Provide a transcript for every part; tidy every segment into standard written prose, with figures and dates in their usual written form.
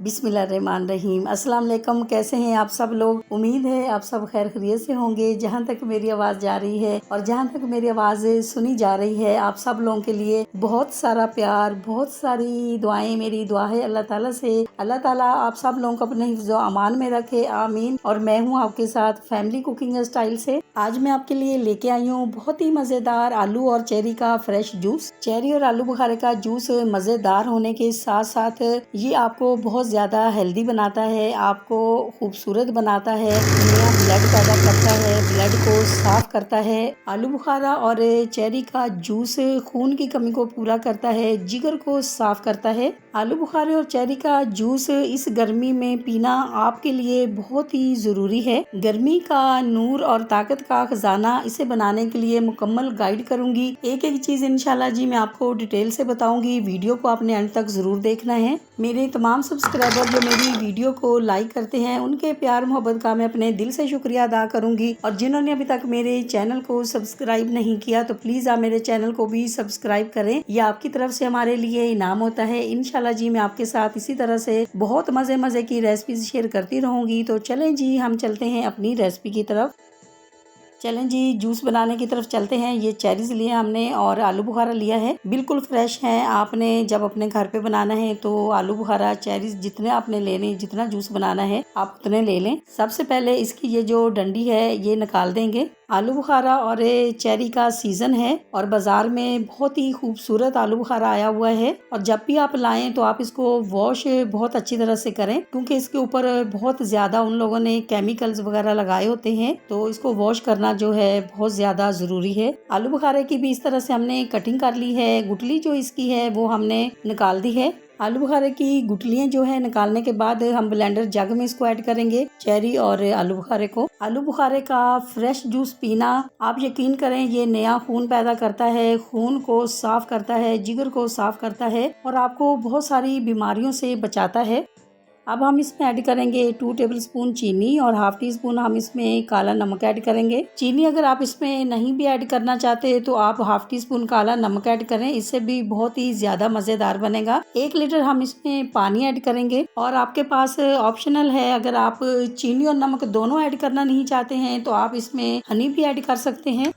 बिस्मिल्लाहिर्रहमानिर्रहीम। अस्सलाम वालेकुम। कैसे हैं आप सब लोग? उम्मीद है आप सब खैर खैरियत से होंगे। जहाँ तक मेरी आवाज़ जा रही है और जहाँ तक मेरी आवाज़ सुनी जा रही है, आप सब लोगों के लिए बहुत सारा प्यार, बहुत सारी दुआएं। मेरी दुआ है अल्लाह ताला से, अल्लाह ताला आप सब लोगों को अपने हिफ्ज़ व अमान में रखे, आमीन। और मैं हूँ आपके साथ फैमिली कुकिंग स्टाइल से। आज मैं आपके लिए लेके आई हूँ बहुत ही मज़ेदार आलू और चेरी का फ्रेश जूस। चेरी और आलू बुखारे का जूस मज़ेदार होने के साथ साथ ये आपको बहुत ज़्यादा हेल्दी बनाता है, आपको खूबसूरत बनाता है, नया ब्लड पैदा करता है, ब्लड को साफ करता है। आलू बुखारा और चेरी का जूस खून की कमी को पूरा करता है, जिगर को साफ करता है। आलू बुखारे और चेरी का जूस इस गर्मी में पीना आपके लिए बहुत ही ज़रूरी है। गर्मी का नूर और ताकत का खजाना, इसे बनाने के लिए मुकम्मल गाइड करूंगी। एक एक चीज़ इंशाल्लाह जी मैं आपको डिटेल से बताऊंगी। वीडियो को आपने अंत तक ज़रूर देखना है। मेरे तमाम सब्सक्राइबर जो मेरी वीडियो को लाइक करते हैं, उनके प्यार मोहब्बत का मैं अपने दिल से शुक्रिया अदा करूंगी। और जिन्होंने अभी तक मेरे चैनल को सब्सक्राइब नहीं किया तो प्लीज़ आप मेरे चैनल को भी सब्सक्राइब करें। ये आपकी तरफ से हमारे लिए इनाम होता है। इंशाल्लाह जी मैं आपके साथ इसी तरह से बहुत मज़े की रेसिपी शेयर करती रहूंगी। तो चलें जी, हम चलते हैं अपनी रेसिपी की तरफ। चलें जी, जूस बनाने की तरफ चलते हैं। ये चेरीज लिए हमने और आलू बुखारा लिया है, बिल्कुल फ्रेश है। आपने जब अपने घर पे बनाना है तो आलू बुखारा चेरीज जितने आपने लेने, जितना जूस बनाना है आप उतने ले लें। सबसे पहले इसकी ये जो डंडी है ये निकाल देंगे। आलू बुखारा और चेरी का सीजन है और बाजार में बहुत ही खूबसूरत आलू बुखारा आया हुआ है। और जब भी आप लाएं तो आप इसको वॉश बहुत अच्छी तरह से करें, क्योंकि इसके ऊपर बहुत ज्यादा उन लोगों ने केमिकल्स वगैरह लगाए होते हैं, तो इसको वॉश करना जो है बहुत ज्यादा जरूरी है। आलू बुखारे की भी इस तरह से हमने कटिंग कर ली है। गुठली जो इसकी है वो हमने निकाल दी है। आलू बुखारे की गुठलियां जो है निकालने के बाद हम ब्लेंडर जग में इसको ऐड करेंगे, चेरी और आलू बुखारे को। आलू बुखारे का फ्रेश जूस पीना, आप यकीन करें, ये नया खून पैदा करता है, खून को साफ करता है, जिगर को साफ करता है और आपको बहुत सारी बीमारियों से बचाता है। अब हम इसमें ऐड करेंगे 2 टेबलस्पून चीनी और हाफ टी स्पून हम इसमें काला नमक ऐड करेंगे। चीनी अगर आप इसमें नहीं भी ऐड करना चाहते तो आप हाफ टी स्पून काला नमक ऐड करें, इससे भी बहुत ही ज्यादा मजेदार बनेगा। 1 लीटर हम इसमें पानी ऐड करेंगे और आपके पास ऑप्शनल है, अगर आप चीनी और नमक दोनों ऐड करना नहीं चाहते हैं तो आप इसमें हनी भी ऐड कर सकते हैं।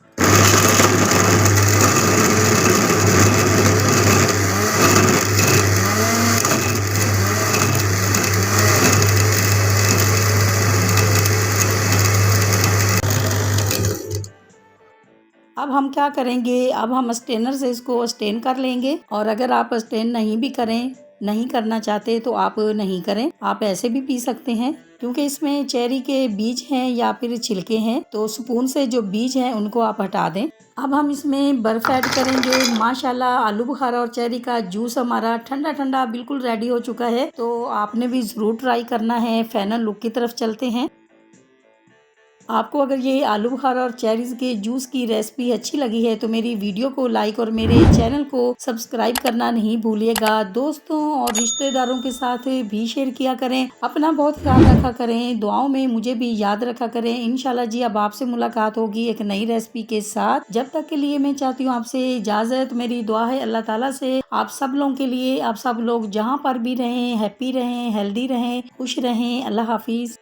अब हम क्या करेंगे, अब हम स्टेनर से इसको स्टेन कर लेंगे। और अगर आप स्टेन नहीं भी करें, नहीं करना चाहते तो आप नहीं करें, आप ऐसे भी पी सकते हैं, क्योंकि इसमें चेरी के बीज हैं या फिर छिलके हैं, तो स्पून से जो बीज हैं उनको आप हटा दें। अब हम इसमें बर्फ ऐड करेंगे। माशाल्लाह आलू बुखारा और चेरी का जूस हमारा ठंडा ठंडा बिल्कुल रेडी हो चुका है, तो आपने भी जरूर ट्राई करना है। फाइनल लुक की तरफ चलते हैं। आपको अगर ये आलू बुखारा और चेरीज के जूस की रेसिपी अच्छी लगी है तो मेरी वीडियो को लाइक और मेरे चैनल को सब्सक्राइब करना नहीं भूलिएगा। दोस्तों और रिश्तेदारों के साथ भी शेयर किया करें। अपना बहुत ख्याल रखा करें, दुआओं में मुझे भी याद रखा करें। इंशाल्लाह जी अब आपसे मुलाकात होगी एक नई रेसिपी के साथ। जब तक के लिए मैं चाहती हूँ आपसे इजाजत। मेरी दुआ है अल्लाह ताला से आप सब लोगों के लिए, आप सब लोग जहाँ पर भी रहें हैप्पी रहें, हेल्दी रहें, खुश रहें। अल्लाह हाफिज।